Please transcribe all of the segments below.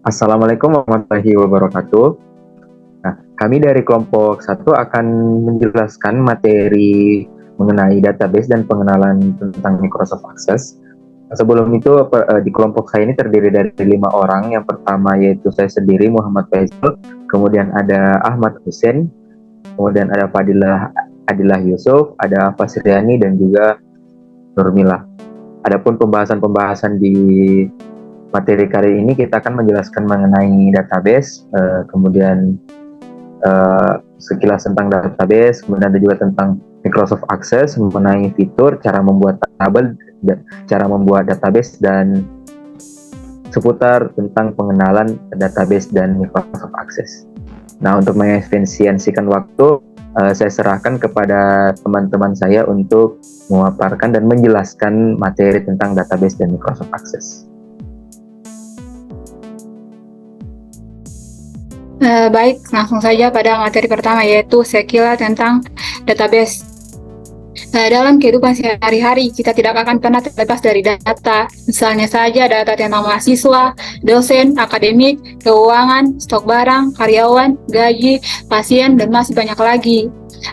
Assalamualaikum warahmatullahi wabarakatuh. Nah, kami dari kelompok 1 akan menjelaskan materi mengenai database dan pengenalan tentang Microsoft Access. Sebelum itu, di kelompok saya ini terdiri dari 5 orang. Yang pertama yaitu saya sendiri, Muhammad Faisal, kemudian ada Ahmad Hussein, kemudian ada Fadilah Adilah Yusuf, ada Fasriani, dan juga Nurmila. Adapun pembahasan-pembahasan di materi kali ini kita akan menjelaskan mengenai database, kemudian sekilas tentang database, kemudian ada juga tentang Microsoft Access, mengenai fitur, cara membuat tabel, cara membuat database, dan seputar tentang pengenalan database dan Microsoft Access. Nah, untuk mengefisiensikan waktu, saya serahkan kepada teman-teman saya untuk memaparkan dan menjelaskan materi tentang database dan Microsoft Access. Baik, langsung saja pada materi pertama, yaitu sekilas tentang database. Dalam kehidupan sehari-hari, kita tidak akan pernah terlepas dari data. Misalnya saja data tentang mahasiswa, dosen, akademik, keuangan, stok barang, karyawan, gaji, pasien, dan masih banyak lagi.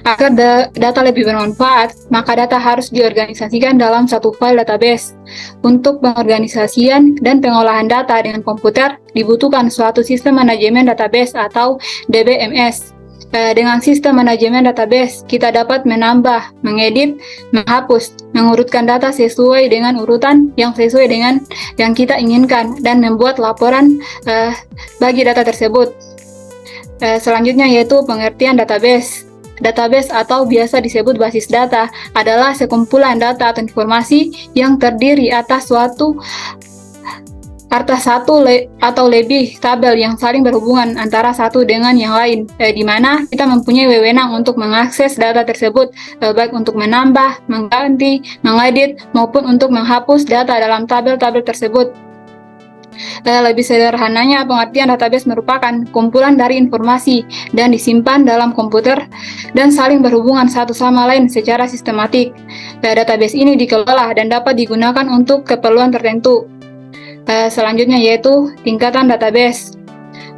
Agar data lebih bermanfaat, maka data harus diorganisasikan dalam satu file database. Untuk pengorganisasian dan pengolahan data dengan komputer, dibutuhkan suatu sistem manajemen database atau DBMS. Dengan sistem manajemen database, kita dapat menambah, mengedit, menghapus, mengurutkan data sesuai dengan urutan yang sesuai dengan yang kita inginkan, dan membuat laporan bagi data tersebut. Selanjutnya yaitu pengertian database. Database atau biasa disebut basis data adalah sekumpulan data atau informasi yang terdiri atas satu atau lebih tabel yang saling berhubungan antara satu dengan yang lain, di mana kita mempunyai wewenang untuk mengakses data tersebut, baik untuk menambah, mengganti, mengedit, maupun untuk menghapus data dalam tabel-tabel tersebut. Lebih sederhananya, pengertian database merupakan kumpulan dari informasi dan disimpan dalam komputer dan saling berhubungan satu sama lain secara sistematik. Database ini dikelola dan dapat digunakan untuk keperluan tertentu. Selanjutnya yaitu tingkatan database.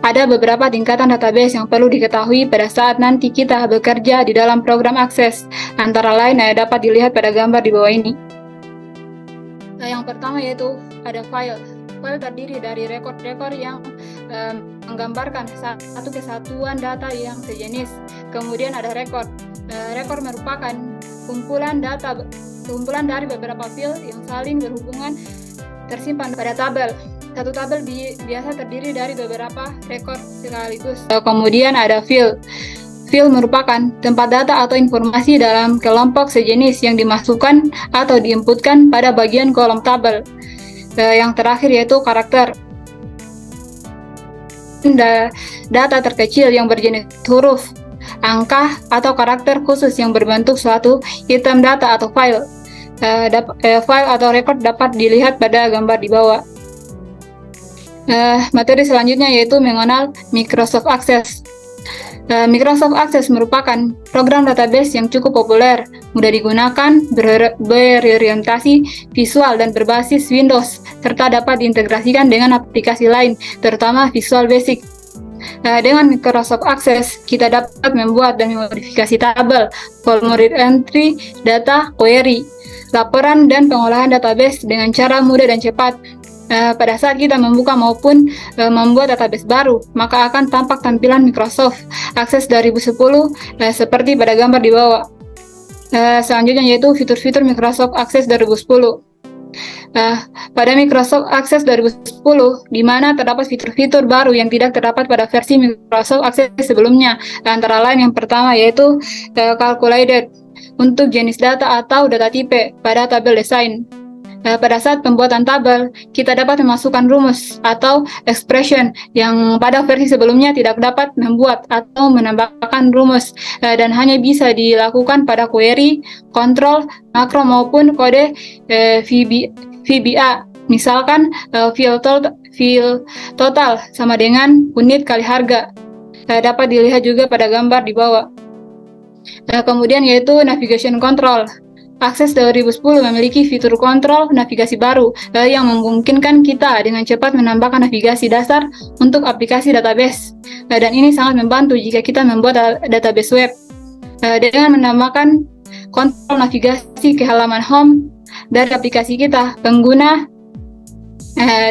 Ada beberapa tingkatan database yang perlu diketahui pada saat nanti kita bekerja di dalam program akses. Antara lain dapat dilihat pada gambar di bawah ini. Yang pertama yaitu ada file. File terdiri dari rekor-rekor yang menggambarkan satu kesatuan data yang sejenis. Kemudian ada rekor. Rekor merupakan kumpulan dari beberapa file yang saling berhubungan tersimpan pada tabel. Satu tabel biasa terdiri dari beberapa rekor sekaligus. Kemudian ada file. File merupakan tempat data atau informasi dalam kelompok sejenis yang dimasukkan atau diinputkan pada bagian kolom tabel. Yang terakhir yaitu karakter. Data terkecil yang berjenis huruf, angka, atau karakter khusus yang berbentuk suatu item data atau file. File atau record dapat dilihat pada gambar di bawah. Materi selanjutnya yaitu mengenal Microsoft Access. Microsoft Access merupakan program database yang cukup populer, mudah digunakan, berorientasi visual dan berbasis Windows, serta dapat diintegrasikan dengan aplikasi lain, terutama Visual Basic. Dengan Microsoft Access, kita dapat membuat dan memodifikasi tabel, formulir entry, data, query, laporan, dan pengolahan database dengan cara mudah dan cepat. Pada saat kita membuka maupun membuat database baru, maka akan tampak tampilan Microsoft Access 2010 seperti pada gambar di bawah. Selanjutnya yaitu fitur-fitur Microsoft Access 2010. Pada Microsoft Access 2010, di mana terdapat fitur-fitur baru yang tidak terdapat pada versi Microsoft Access sebelumnya. Antara lain yang pertama yaitu Calculated untuk jenis data atau data tipe pada tabel desain. Pada saat pembuatan tabel, kita dapat memasukkan rumus atau expression yang pada versi sebelumnya tidak dapat membuat atau menambahkan rumus, dan hanya bisa dilakukan pada query, kontrol, makro maupun kode VBA. Misalkan field total sama dengan unit kali harga. Dapat dilihat juga pada gambar di bawah. Kemudian yaitu navigation control. Access 2010 memiliki fitur kontrol navigasi baru yang memungkinkan kita dengan cepat menambahkan navigasi dasar untuk aplikasi database. Dan ini sangat membantu jika kita membuat database web. Dengan menambahkan kontrol navigasi ke halaman home dari aplikasi kita, pengguna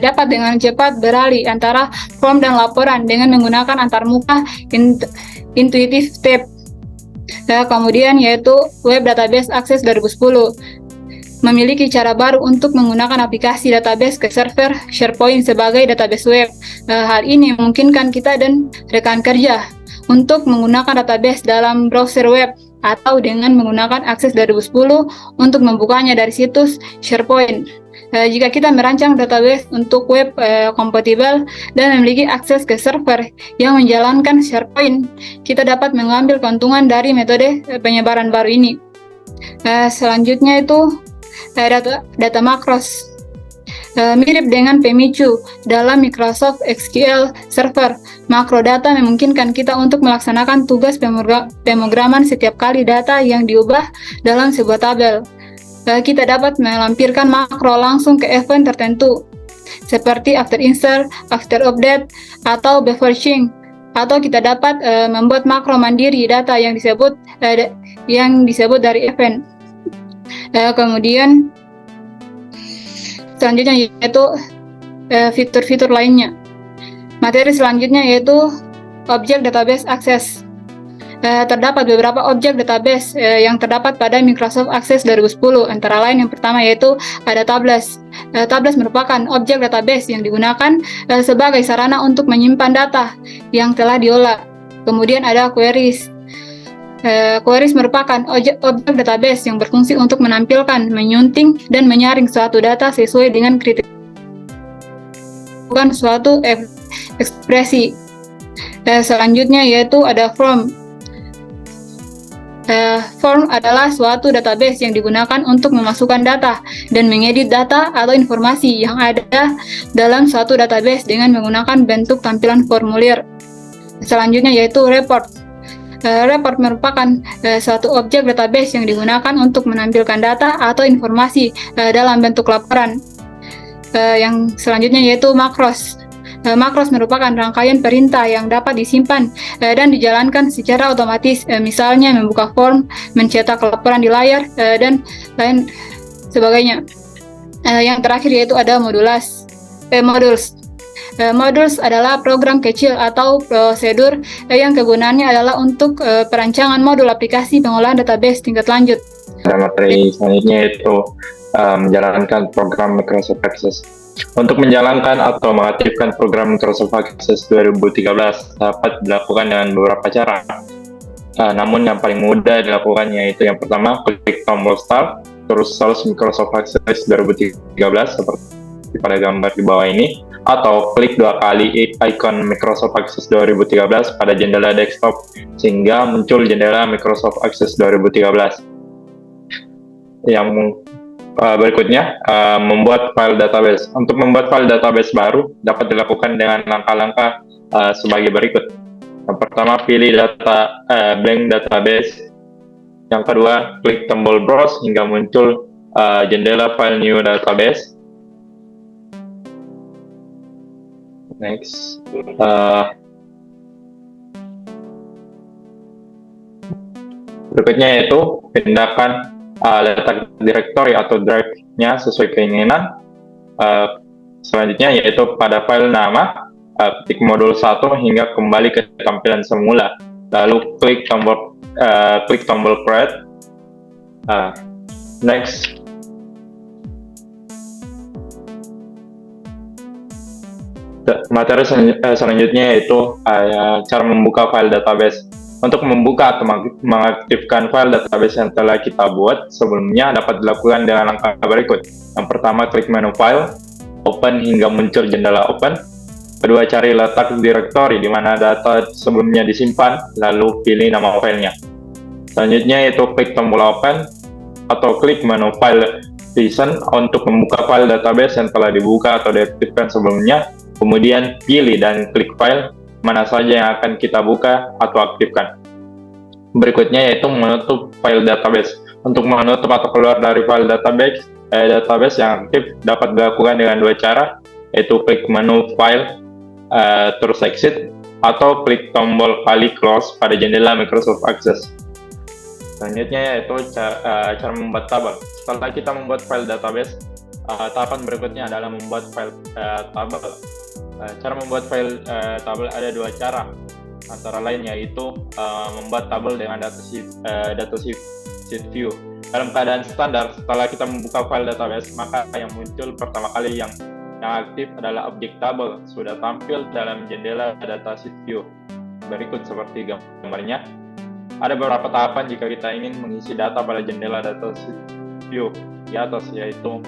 dapat dengan cepat beralih antara form dan laporan dengan menggunakan antarmuka intuitif tab. Kemudian yaitu Web Database Access 2010 memiliki cara baru untuk menggunakan aplikasi database ke server SharePoint sebagai database web. Hal ini memungkinkan kita dan rekan kerja untuk menggunakan database dalam browser web atau dengan menggunakan Access 2010 untuk membukanya dari situs SharePoint. Jika kita merancang database untuk web kompatibel dan memiliki akses ke server yang menjalankan SharePoint, kita dapat mengambil keuntungan dari metode penyebaran baru ini. Selanjutnya itu data makros. Mirip dengan pemicu dalam Microsoft SQL Server, makro data memungkinkan kita untuk melaksanakan tugas pemrograman setiap kali data yang diubah dalam sebuah tabel. Kita dapat melampirkan makro langsung ke event tertentu, seperti after insert, after update, atau before change. Atau kita dapat membuat makro mandiri data yang disebut dari event. Kemudian selanjutnya yaitu fitur-fitur lainnya. Materi selanjutnya yaitu objek database access. Terdapat beberapa objek database yang terdapat pada Microsoft Access 2010. Antara lain yang pertama yaitu ada tables. Tables merupakan objek database yang digunakan sebagai sarana untuk menyimpan data yang telah diolah. Kemudian ada queries. Queries merupakan objek database yang berfungsi untuk menampilkan, menyunting, dan menyaring suatu data sesuai dengan kriteria bukan suatu ekspresi. Selanjutnya yaitu ada form. Form adalah suatu database yang digunakan untuk memasukkan data dan mengedit data atau informasi yang ada dalam suatu database dengan menggunakan bentuk tampilan formulir. Selanjutnya yaitu report. Report merupakan suatu objek database yang digunakan untuk menampilkan data atau informasi dalam bentuk laporan. Yang selanjutnya yaitu makros. Makros merupakan rangkaian perintah yang dapat disimpan dan dijalankan secara otomatis, misalnya membuka form, mencetak laporan di layar, dan lain sebagainya. Yang terakhir yaitu ada modules. Modules adalah program kecil atau prosedur yang kegunaannya adalah untuk perancangan modul aplikasi pengolahan database tingkat lanjut. Materi selanjutnya itu menjalankan program Microsoft Access. Untuk menjalankan atau mengaktifkan program Microsoft Access 2013 dapat dilakukan dengan beberapa cara. Namun yang paling mudah dilakukan yaitu yang pertama, klik tombol Start, terus search Microsoft Access 2013 seperti pada gambar di bawah ini, atau klik dua kali icon Microsoft Access 2013 pada jendela desktop sehingga muncul jendela Microsoft Access 2013. Yang berikutnya, membuat file database. Untuk membuat file database baru dapat dilakukan dengan langkah-langkah sebagai berikut. Yang pertama, pilih blank database. Yang kedua, klik tombol browse hingga muncul jendela file new database. Next, berikutnya yaitu pindahkan letak directory atau drive-nya sesuai keinginan. Selanjutnya yaitu pada file nama, ketik modul 1 hingga kembali ke tampilan semula. Lalu klik tombol create. Next. Materi selanjutnya yaitu cara membuka file database. Untuk membuka atau mengaktifkan file database yang telah kita buat sebelumnya dapat dilakukan dengan langkah berikut. Yang pertama, klik menu file, open hingga muncul jendela open. Kedua, cari letak directory di mana data sebelumnya disimpan, lalu pilih nama filenya. Selanjutnya yaitu klik tombol open atau klik menu file listen untuk membuka file database yang telah dibuka atau diaktifkan sebelumnya. Kemudian pilih dan klik file mana saja yang akan kita buka atau aktifkan. Berikutnya yaitu menutup file database. Untuk menutup atau keluar dari file database yang aktif dapat dilakukan dengan dua cara, yaitu klik menu file, terus exit, atau klik tombol kali close pada jendela Microsoft Access. Selanjutnya yaitu cara membuat tabel. Setelah kita membuat file database, tahapan berikutnya adalah membuat file tabel. Cara membuat file tabel ada dua cara, antara lain yaitu membuat tabel dengan data sheet view. Dalam keadaan standar, setelah kita membuka file database, maka yang muncul pertama kali yang aktif adalah objek tabel, sudah tampil dalam jendela data sheet view. Berikut seperti gambarnya. Ada beberapa tahapan jika kita ingin mengisi data pada jendela data sheet view di atas, yaitu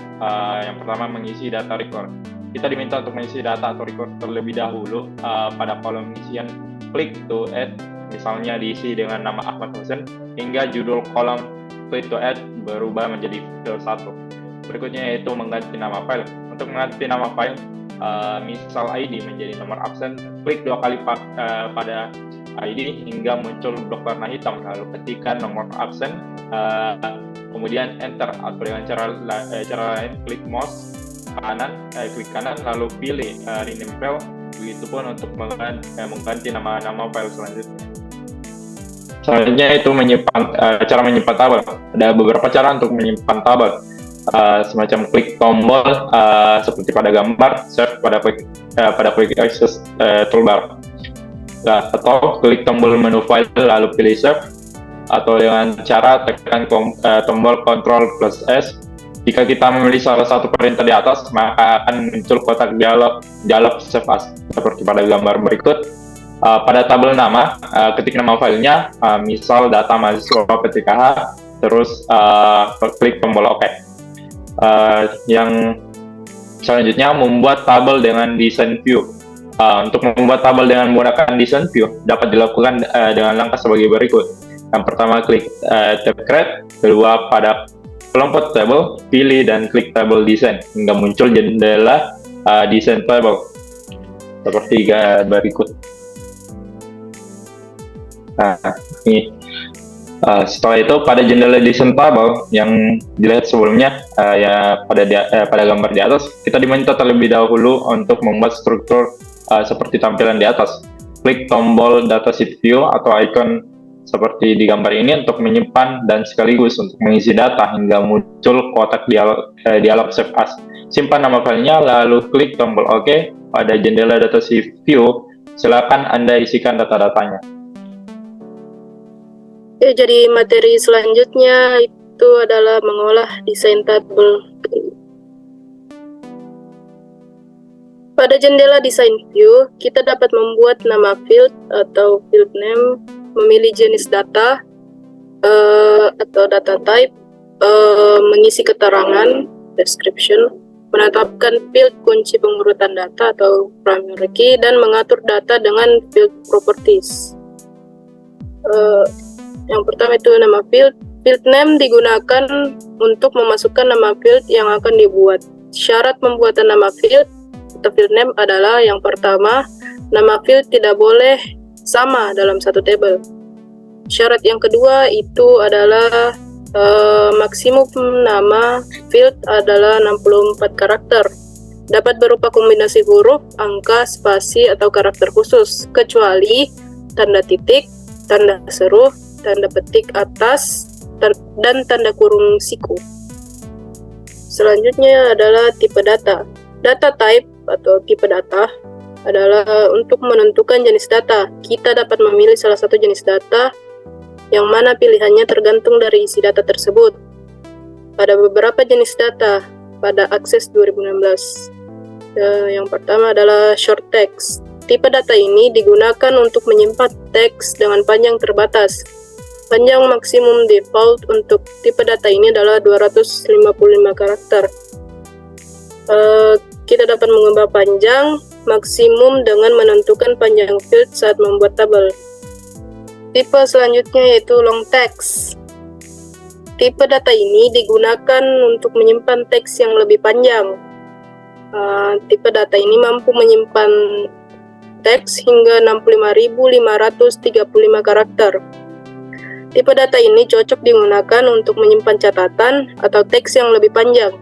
yang pertama mengisi data record. Kita diminta untuk mengisi data atau record terlebih dahulu pada kolom isian click to add, misalnya diisi dengan nama Ahmad Hussein, hingga judul kolom click to add berubah menjadi file 1. Berikutnya yaitu mengganti nama file. Untuk mengganti nama file, misal ID menjadi nomor absen, klik 2 kali pada ID hingga muncul blok warna hitam, lalu ketikkan nomor absen, kemudian enter, atau dengan cara lain klik mouse klik kanan lalu pilih rename file. Begitupun untuk mengganti nama file selanjutnya. Selanjutnya itu cara menyimpan tabel. Ada beberapa cara untuk menyimpan tabel, semacam klik tombol seperti pada gambar, save pada quick access toolbar, atau klik tombol menu file lalu pilih save, atau dengan cara tekan tombol Ctrl plus S. Jika kita memilih salah satu perintah di atas, maka akan muncul kotak dialog save as seperti pada gambar berikut. Pada tabel nama, ketik nama filenya, misal data mahasiswa PTKH, terus klik tombol OK. Yang selanjutnya membuat tabel dengan design view. Untuk membuat tabel dengan menggunakan design view dapat dilakukan dengan langkah sebagai berikut. Yang pertama, klik tab create, kedua pada kelompok table, pilih dan klik table design hingga muncul jendela design table seperti berikut. Ini setelah itu pada jendela design table yang dilihat sebelumnya, pada gambar di atas, kita diminta terlebih dahulu untuk membuat struktur seperti tampilan di atas. Klik tombol data sheet view atau icon seperti di gambar ini untuk menyimpan dan sekaligus untuk mengisi data hingga muncul kotak dialog save as. Simpan nama filenya lalu klik tombol OK. Pada jendela data sheet view, silakan Anda isikan data-datanya. Jadi materi selanjutnya itu adalah mengolah desain tabel. Pada jendela design view, kita dapat membuat nama field atau field name, memilih jenis data atau data type, mengisi keterangan description, menetapkan field kunci pengurutan data atau primary key, dan mengatur data dengan field properties. Yang pertama itu nama field. Field name digunakan untuk memasukkan nama field yang akan dibuat. Syarat pembuatan nama field atau field name adalah yang pertama, nama field tidak boleh sama dalam satu tabel. Syarat yang kedua itu adalah maksimum nama field adalah 64 karakter. Dapat berupa kombinasi huruf, angka, spasi, atau karakter khusus, kecuali tanda titik, tanda seru, tanda petik atas, dan tanda kurung siku. Selanjutnya adalah tipe data. Data type atau tipe data adalah untuk menentukan jenis data. Kita dapat memilih salah satu jenis data, yang mana pilihannya tergantung dari isi data tersebut. Pada beberapa jenis data pada Access 2016. Yang pertama adalah short text. Tipe data ini digunakan untuk menyimpan teks dengan panjang terbatas. Panjang maksimum default untuk tipe data ini adalah 255 karakter. Kita dapat mengubah panjang maksimum dengan menentukan panjang field saat membuat tabel. Tipe selanjutnya yaitu long text. Tipe data ini digunakan untuk menyimpan teks yang lebih panjang. Tipe data ini mampu menyimpan teks hingga 65.535 karakter. Tipe data ini cocok digunakan untuk menyimpan catatan atau teks yang lebih panjang.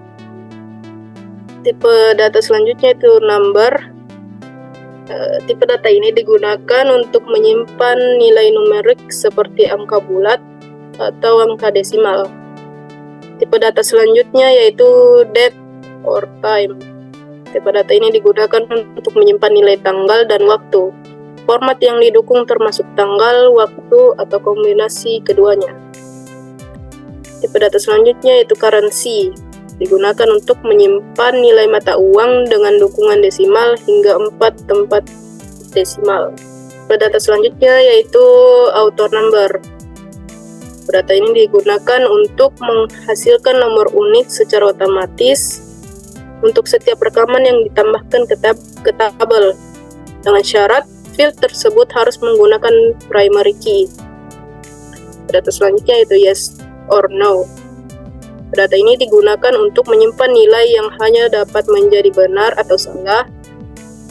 Tipe data selanjutnya itu number. Tipe data ini digunakan untuk menyimpan nilai numerik seperti angka bulat atau angka desimal. Tipe data selanjutnya yaitu date or time. Tipe data ini digunakan untuk menyimpan nilai tanggal dan waktu. Format yang didukung termasuk tanggal, waktu, atau kombinasi keduanya. Tipe data selanjutnya yaitu currency. Digunakan untuk menyimpan nilai mata uang dengan dukungan desimal hingga 4 tempat desimal. Tipe data selanjutnya yaitu author number. Data ini digunakan untuk menghasilkan nomor unik secara otomatis untuk setiap rekaman yang ditambahkan ke tabel, dengan syarat field tersebut harus menggunakan primary key. Data selanjutnya yaitu yes or no. Data ini digunakan untuk menyimpan nilai yang hanya dapat menjadi benar atau salah,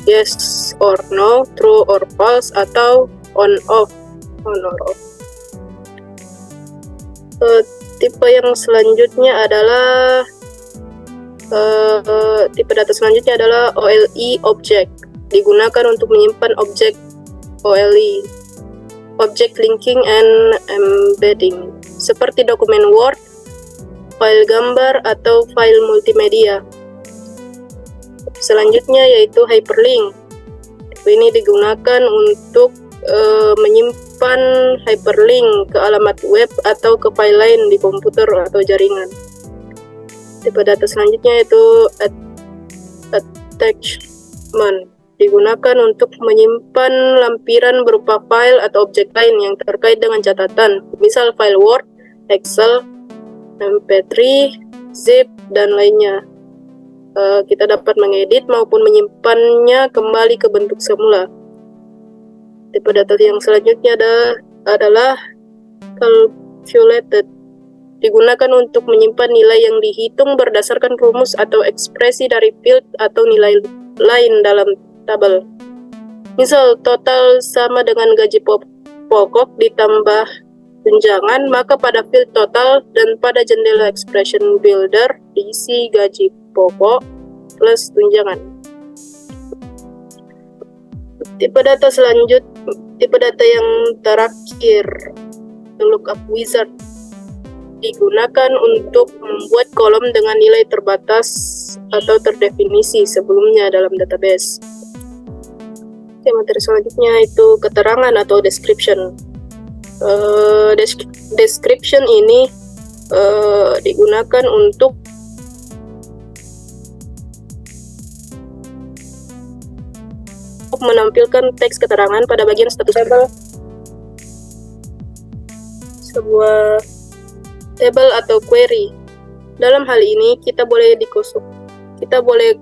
yes or no, true or false, atau on or off. Tipe yang selanjutnya adalah tipe data selanjutnya adalah OLE object. Digunakan untuk menyimpan objek OLE, object linking and embedding, seperti dokumen Word, file gambar, atau file multimedia. Selanjutnya yaitu hyperlink. Ini digunakan untuk menyimpan hyperlink ke alamat web atau ke file lain di komputer atau jaringan. Tipe data selanjutnya yaitu attachment. Digunakan untuk menyimpan lampiran berupa file atau objek lain yang terkait dengan catatan, misal file Word, Excel, MP3, zip, dan lainnya. Kita dapat mengedit maupun menyimpannya kembali ke bentuk semula. Tipe data yang selanjutnya adalah calculated. Digunakan untuk menyimpan nilai yang dihitung berdasarkan rumus atau ekspresi dari field atau nilai lain dalam tabel. Misal total sama dengan gaji pokok ditambah tunjangan, maka pada field total dan pada jendela expression builder diisi gaji pokok plus tunjangan. Tipe data yang terakhir, lookup wizard, digunakan untuk membuat kolom dengan nilai terbatas atau terdefinisi sebelumnya dalam database. Materi selanjutnya itu keterangan atau description. Description ini digunakan untuk menampilkan teks keterangan pada bagian status tabel sebuah tabel atau query. Dalam hal ini kita boleh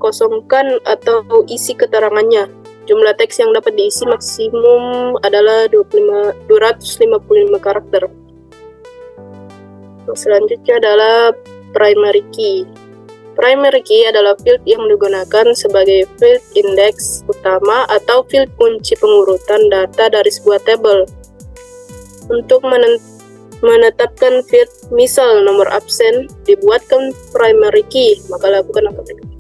kosongkan atau isi keterangannya. Jumlah teks yang dapat diisi maksimum adalah 255 karakter. Selanjutnya adalah primary key. Primary key adalah field yang digunakan sebagai field index utama atau field kunci pengurutan data dari sebuah tabel. Untuk menetapkan field, misal nomor absen, dibuatkan primary key, maka lakukan apa berikut.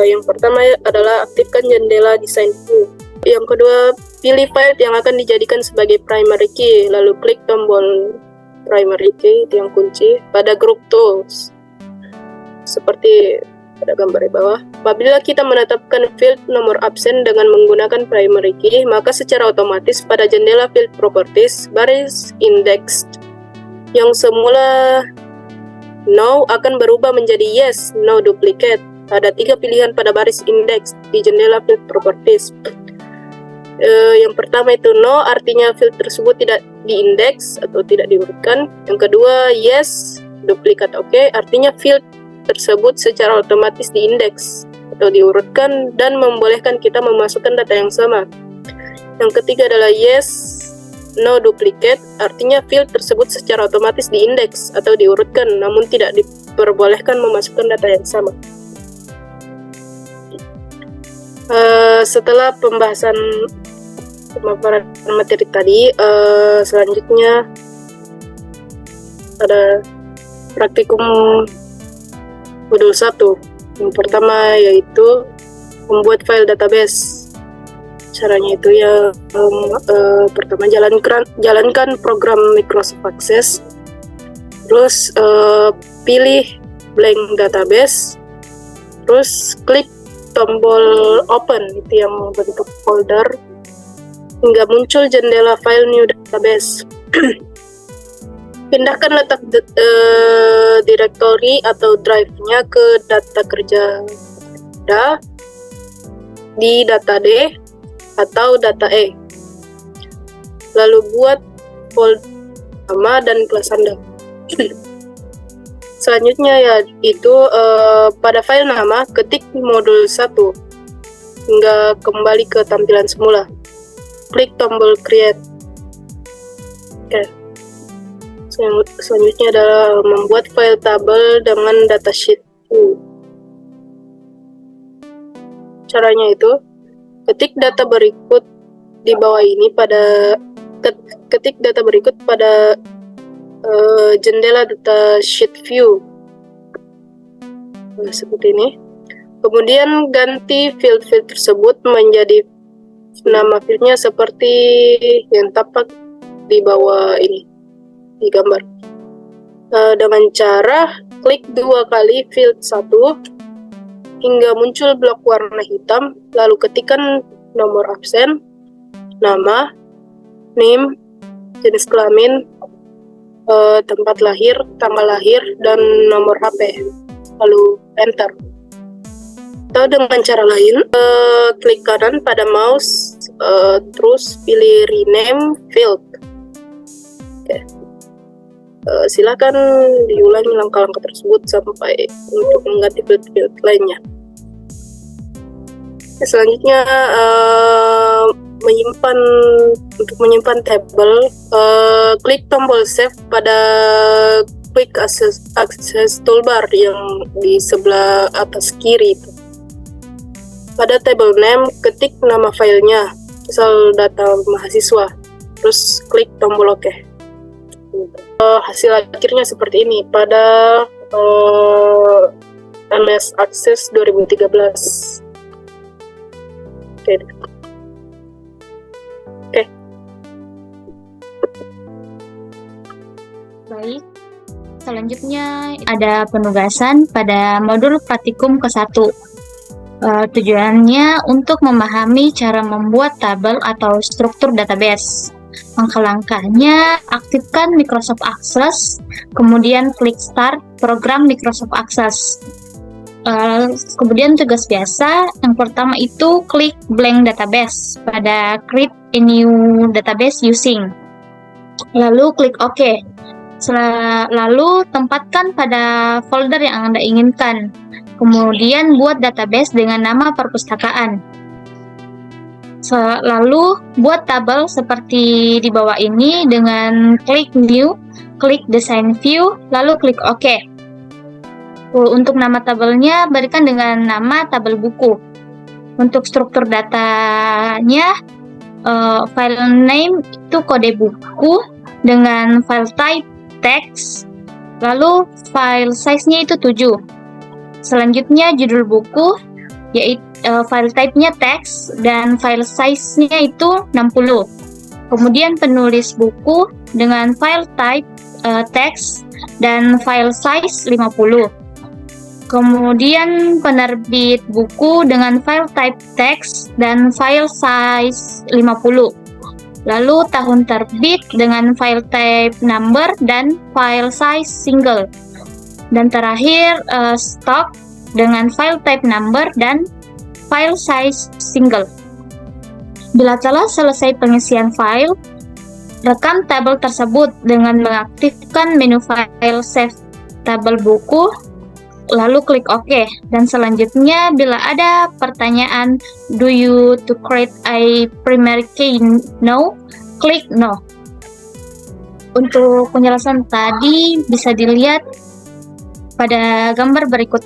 Yang pertama adalah aktifkan jendela design view. Yang kedua, pilih file yang akan dijadikan sebagai primary key, lalu klik tombol primary key, itu yang kunci, pada group tools seperti pada gambar di bawah. Apabila kita menetapkan field nomor absen dengan menggunakan primary key, maka secara otomatis pada jendela field properties, baris indexed yang semula no akan berubah menjadi yes, no duplicate. Ada 3 pilihan pada baris index di jendela field properties. Yang pertama itu no, artinya field tersebut tidak diindeks atau tidak diurutkan. Yang kedua yes, duplicate oke, artinya field tersebut secara otomatis diindeks atau diurutkan dan membolehkan kita memasukkan data yang sama. Yang ketiga adalah yes, no duplicate, artinya field tersebut secara otomatis diindeks atau diurutkan namun tidak diperbolehkan memasukkan data yang sama. Setelah pembahasan pemaparan materi tadi. Selanjutnya ada praktikum modul 1. Yang pertama yaitu membuat file database. Caranya itu ya pertama jalankan program Microsoft Access, terus pilih blank database, terus klik tombol open itu yang bentuk folder hingga muncul jendela file new database. Pindahkan letak directory atau drive-nya ke data kerja di data D atau data E. Lalu buat folder nama dan kelas Anda. Selanjutnya yaitu pada file nama ketik modul 1 hingga kembali ke tampilan semula. Klik tombol create. Oke. Selanjutnya adalah membuat file tabel dengan datasheet. Caranya itu ketik data berikut di bawah ini ketik data berikut pada jendela data sheet view seperti ini. Kemudian ganti field-field tersebut menjadi nama fieldnya seperti yang tampak di bawah ini di gambar. Dengan cara klik 2 kali field 1 hingga muncul blok warna hitam, lalu ketikkan nomor absen, nama, name, jenis kelamin, tempat lahir, tanggal lahir, dan nomor HP, lalu enter. Atau dengan cara lain, klik kanan pada mouse, terus pilih rename field. Oke. Silakan diulangi langkah-langkah tersebut sampai untuk mengganti field-field lainnya. Selanjutnya untuk menyimpan tabel, klik tombol save pada quick access toolbar yang di sebelah atas kiri itu. Pada table name ketik nama filenya, misal data mahasiswa, terus klik tombol OK. Hasil akhirnya seperti ini pada MS Access 2013. Oke. Baik, selanjutnya ada penugasan pada modul praktikum ke-1. Tujuannya untuk memahami cara membuat tabel atau struktur database. Langkah-langkahnya, aktifkan Microsoft Access, kemudian klik Start program Microsoft Access. Kemudian tugas biasa, yang pertama itu klik blank database pada create a new database using. Lalu klik OK. Lalu tempatkan pada folder yang Anda inginkan. Kemudian buat database dengan nama perpustakaan. Lalu buat tabel seperti di bawah ini dengan klik New, klik Design View, lalu klik OK. Untuk nama tabelnya berikan dengan nama tabel buku. Untuk struktur datanya, file name itu kode buku dengan file type text, lalu file size-nya itu 7. Selanjutnya judul buku, yaitu file type-nya text dan file size-nya itu 60. Kemudian penulis buku dengan file type text dan file size 50. Kemudian penerbit buku dengan file type text dan file size 50. Lalu tahun terbit dengan file type number dan file size single. Dan terakhir stock dengan file type number dan file size single. Bila telah selesai pengisian file, rekam tabel tersebut dengan mengaktifkan menu file save tabel buku, lalu klik OK. Dan selanjutnya bila ada pertanyaan do you to create a primary key? No, klik no. Untuk penjelasan tadi bisa dilihat pada gambar berikut.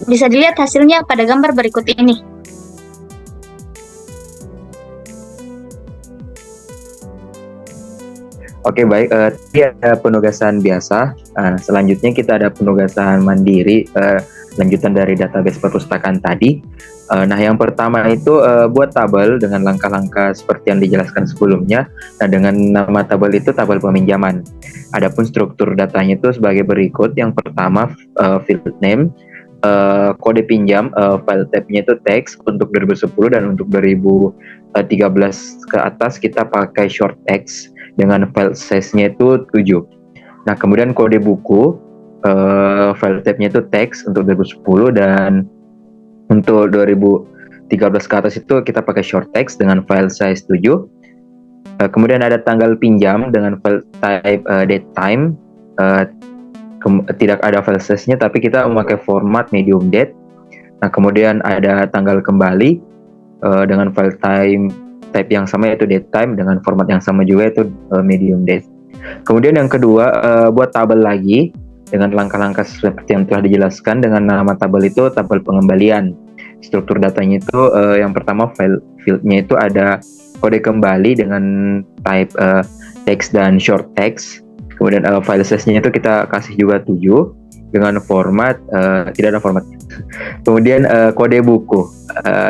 Bisa dilihat hasilnya pada gambar berikut ini. Oke, baik. Tadi ada penugasan biasa. Selanjutnya kita ada penugasan mandiri, lanjutan dari database perpustakaan tadi. Nah, yang pertama itu buat tabel dengan langkah-langkah seperti yang dijelaskan sebelumnya. Nah, dengan nama tabel itu tabel peminjaman. Adapun struktur datanya itu sebagai berikut. Yang pertama field name, kode pinjam, file type-nya itu text untuk 2010 dan untuk 2013 ke atas kita pakai short text dengan file size-nya itu 7. Nah, kemudian kode buku, file type-nya itu text untuk 2010 dan untuk 2013 ke atas itu kita pakai short text dengan file size 7. Kemudian ada tanggal pinjam dengan file type date time. Tidak ada file size-nya tapi kita memakai format medium date. Nah, kemudian ada tanggal kembali dengan file type yang sama yaitu date time dengan format yang sama juga yaitu medium date. Kemudian yang kedua buat tabel lagi dengan langkah-langkah seperti yang telah dijelaskan dengan nama tabel itu tabel pengembalian. Struktur datanya itu yang pertama field-nya itu ada kode kembali dengan type text dan short text. Kemudian file size-nya itu kita kasih juga 7 dengan format tidak ada format. Kemudian kode buku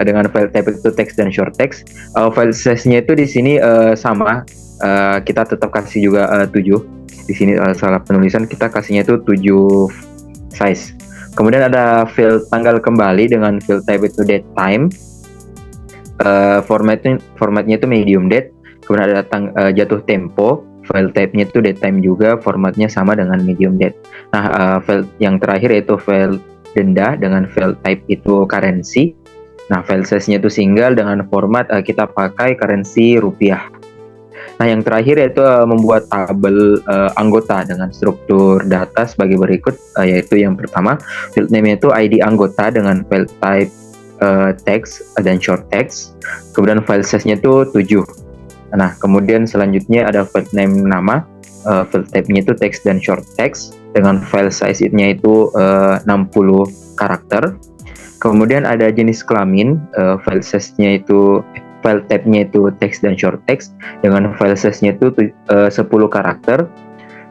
dengan file type itu text dan short text. File size-nya itu di sini sama, kita tetap kasih juga 7. Di sini salah penulisan, kita kasihnya itu 7 size. Kemudian ada field tanggal kembali dengan field type itu date time. Formatnya itu medium date. Kemudian ada jatuh tempo, file type-nya itu date time juga, formatnya sama dengan medium date. Nah, file yang terakhir yaitu file denda dengan file type itu currency. Nah, file size-nya itu single dengan format kita pakai currency rupiah. Nah, yang terakhir yaitu membuat tabel anggota dengan struktur data sebagai berikut, yaitu yang pertama field name-nya itu ID anggota dengan file type text dan short text. Kemudian file size-nya itu 7. Nah, kemudian selanjutnya ada field name nama, field type-nya itu text dan short text dengan file size-nya itu 60 karakter. Kemudian ada jenis kelamin, file size-nya itu file type-nya itu text dan short text dengan file size-nya itu 10 karakter.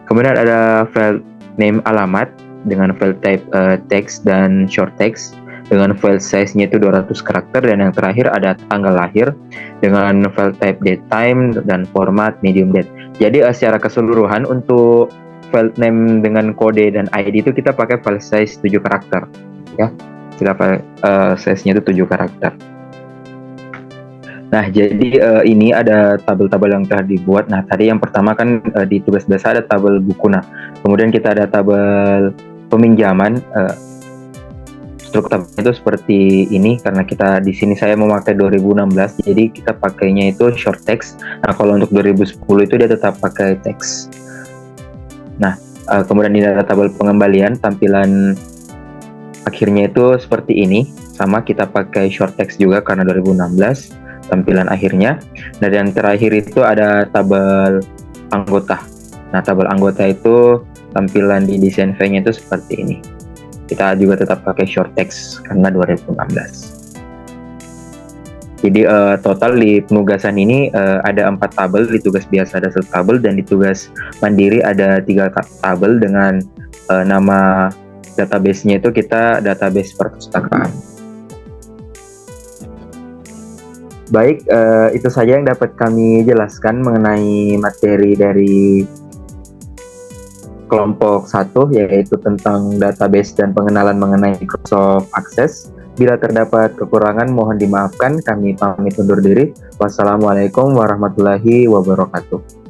Kemudian ada file name alamat dengan file type text dan short text dengan file size-nya itu 200 karakter. Dan yang terakhir ada tanggal lahir dengan file type date time dan format medium date. Jadi secara keseluruhan untuk file name dengan kode dan ID itu kita pakai file size 7 karakter ya. Kita size-nya itu 7 karakter. Nah, jadi ini ada tabel-tabel yang telah dibuat. Nah, tadi yang pertama kan di tugas biasa ada tabel buku. Nah, kemudian kita ada tabel peminjaman. Struktur itu seperti ini karena kita di sini saya memakai 2016, jadi kita pakainya itu short text. Nah, kalau untuk 2010 itu dia tetap pakai text. Nah, kemudian ini ada tabel pengembalian. Tampilan akhirnya itu seperti ini, sama kita pakai short text juga karena 2016 tampilan akhirnya. Dan yang terakhir itu ada tabel anggota. Nah, tabel anggota itu tampilan di desain V-nya itu seperti ini. Kita juga tetap pakai short text karena 2016. Jadi total di penugasan ini ada 4 tabel. Di tugas biasa ada 1 tabel dan di tugas mandiri ada 3 tabel dengan nama database-nya itu kita database perpustakaan. Baik, itu saja yang dapat kami jelaskan mengenai materi dari kelompok 1, yaitu tentang database dan pengenalan mengenai Microsoft Access. Bila terdapat kekurangan mohon dimaafkan, kami pamit undur diri. Wassalamualaikum warahmatullahi wabarakatuh.